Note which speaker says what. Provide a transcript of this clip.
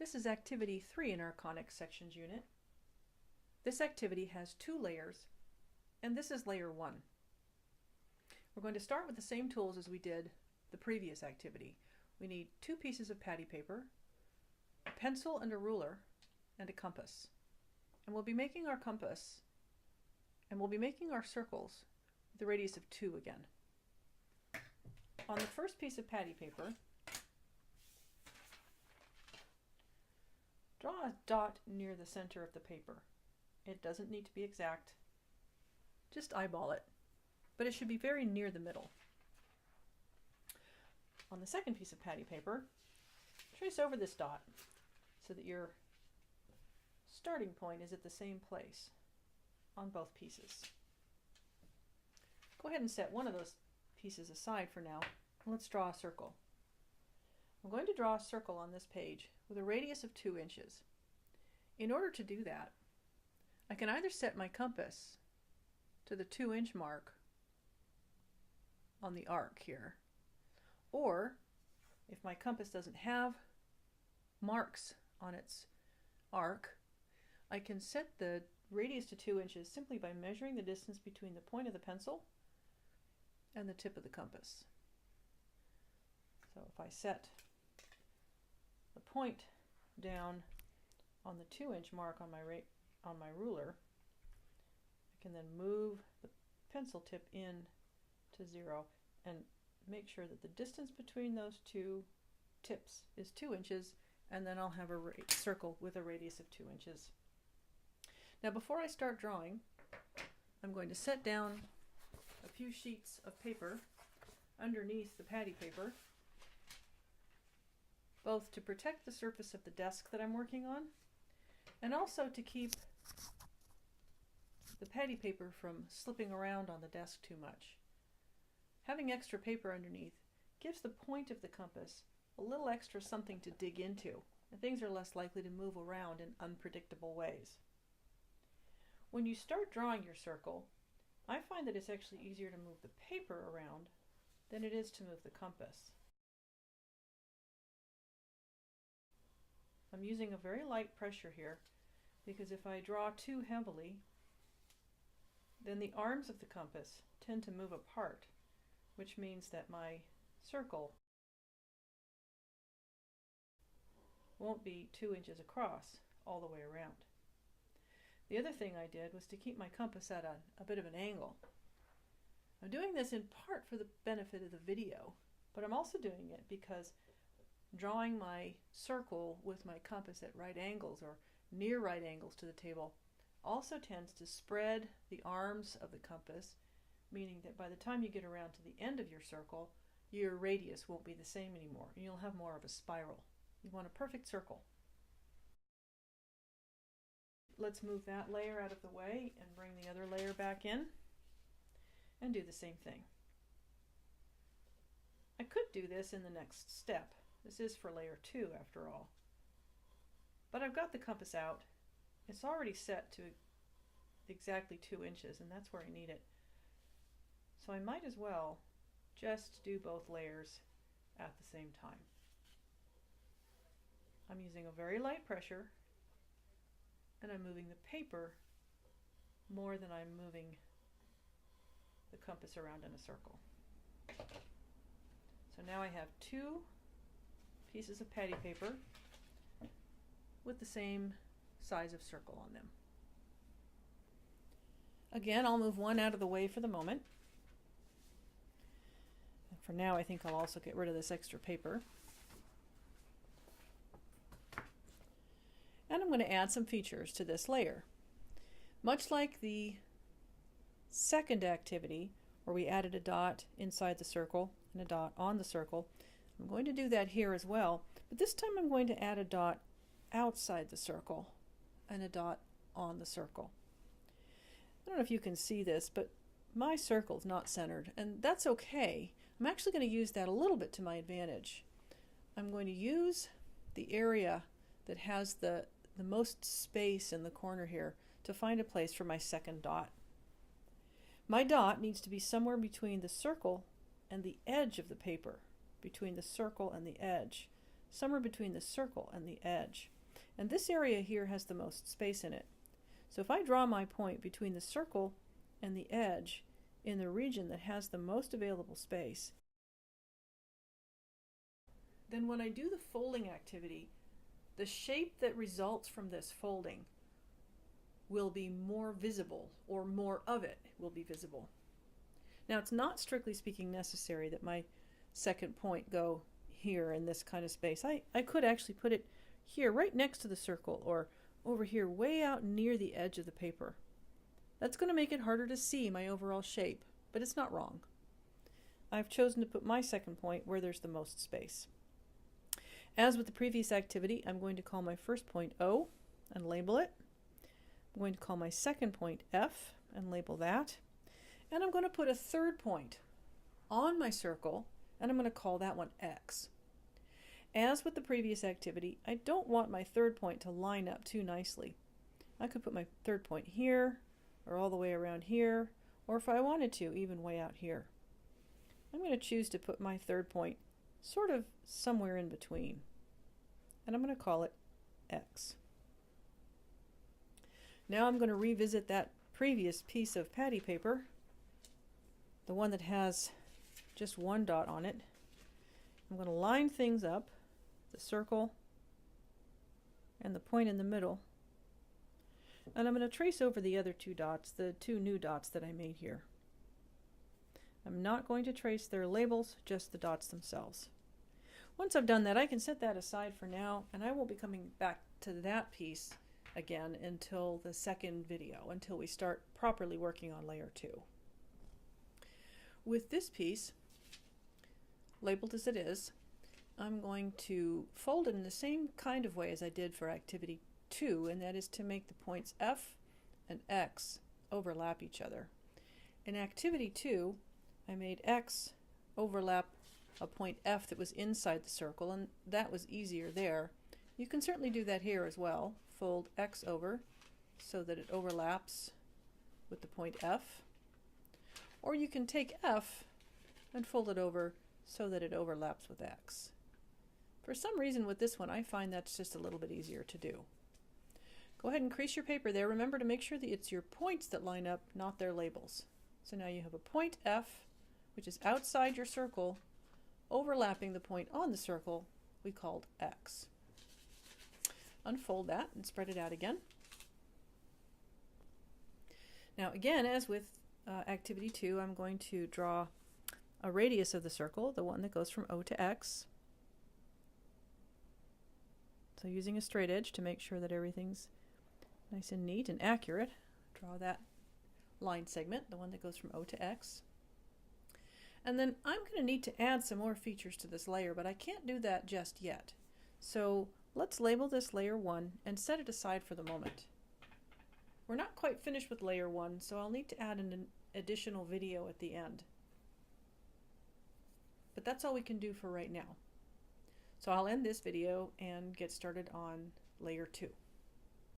Speaker 1: This is activity 3 in our conic sections unit. This activity has 2 layers, and this is layer 1. We're going to start with the same tools as we did the previous activity. We need 2 pieces of patty paper, a pencil and a ruler, and a compass. And we'll be making our compass, and we'll be making our circles with a radius of 2 again. On the first piece of patty paper, draw a dot near the center of the paper. It doesn't need to be exact, just eyeball it, but it should be very near the middle. On the second piece of patty paper, trace over this dot so that your starting point is at the same place on both pieces. Go ahead and set one of those pieces aside for now, and let's draw a circle. I'm going to draw a circle on this page with a radius of 2 inches. In order to do that, I can either set my compass to the 2-inch mark on the arc here, or if my compass doesn't have marks on its arc, I can set the radius to 2 inches simply by measuring the distance between the point of the pencil and the tip of the compass. So if I set the point down on the 2-inch mark on my ruler, I can then move the pencil tip in to 0 and make sure that the distance between those 2 tips is 2 inches, and then I'll have a circle with a radius of 2 inches. Now before I start drawing, I'm going to set down a few sheets of paper underneath the patty paper, both to protect the surface of the desk that I'm working on, and also to keep the patty paper from slipping around on the desk too much. Having extra paper underneath gives the point of the compass a little extra something to dig into, and things are less likely to move around in unpredictable ways. When you start drawing your circle, I find that it's actually easier to move the paper around than it is to move the compass. I'm using a very light pressure here because if I draw too heavily, then the arms of the compass tend to move apart, which means that my circle won't be 2 inches across all the way around. The other thing I did was to keep my compass at a bit of an angle. I'm doing this in part for the benefit of the video, but I'm also doing it because drawing my circle with my compass at right angles or near right angles to the table also tends to spread the arms of the compass, meaning that by the time you get around to the end of your circle, your radius won't be the same anymore, and you'll have more of a spiral. You want a perfect circle. Let's move that layer out of the way and bring the other layer back in and do the same thing. I could do this in the next step. This is for layer 2 after all. But I've got the compass out. It's already set to exactly 2 inches, and that's where I need it. So I might as well just do both layers at the same time. I'm using a very light pressure, and I'm moving the paper more than I'm moving the compass around in a circle. So now I have 2 pieces of patty paper with the same size of circle on them. Again, I'll move one out of the way for the moment. And for now, I think I'll also get rid of this extra paper. And I'm going to add some features to this layer. Much like the second activity, where we added a dot inside the circle and a dot on the circle, I'm going to do that here as well, but this time I'm going to add a dot outside the circle and a dot on the circle. I don't know if you can see this, but my circle's not centered, and that's okay. I'm actually going to use that a little bit to my advantage. I'm going to use the area that has the most space in the corner here to find a place for my second dot. My dot needs to be somewhere between the circle and the edge of the paper, between the circle and the edge. somewhere between the circle and the edge. And this area here has the most space in it. So if I draw my point between the circle and the edge in the region that has the most available space, then when I do the folding activity, the shape that results from this folding will be more visible, or more of it will be visible. Now, it's not strictly speaking necessary that my second point go here in this kind of space. I could actually put it here right next to the circle, or over here way out near the edge of the paper. That's going to make it harder to see my overall shape, but it's not wrong. I've chosen to put my second point where there's the most space. As with the previous activity, I'm going to call my first point O and label it. I'm going to call my second point F and label that. And I'm going to put a third point on my circle, and I'm going to call that one X. As with the previous activity, I don't want my third point to line up too nicely. I could put my third point here, or all the way around here, or if I wanted to, even way out here. I'm going to choose to put my third point sort of somewhere in between, and I'm going to call it X. Now I'm going to revisit that previous piece of patty paper, the one that has just one dot on it. I'm going to line things up, the circle and the point in the middle, and I'm going to trace over the other two dots, the two new dots that I made here. I'm not going to trace their labels, just the dots themselves. Once I've done that, I can set that aside for now, and I won't be coming back to that piece again until the second video, until we start properly working on layer 2. With this piece, labeled as it is, I'm going to fold it in the same kind of way as I did for activity 2, and that is to make the points F and X overlap each other. In activity 2, I made X overlap a point F that was inside the circle, and that was easier there. You can certainly do that here as well. Fold X over so that it overlaps with the point F, or you can take F and fold it over so that it overlaps with X. For some reason with this one, I find that's just a little bit easier to do. Go ahead and crease your paper there. Remember to make sure that it's your points that line up, not their labels. So now you have a point F, which is outside your circle, overlapping the point on the circle we called X. Unfold that and spread it out again. Now again, as with activity 2, I'm going to draw a radius of the circle, the one that goes from O to X. So using a straight edge to make sure that everything's nice and neat and accurate, draw that line segment, the one that goes from O to X. And then I'm going to need to add some more features to this layer, but I can't do that just yet. So let's label this layer 1 and set it aside for the moment. We're not quite finished with layer 1, so I'll need to add an additional video at the end. But that's all we can do for right now. So I'll end this video and get started on layer 2.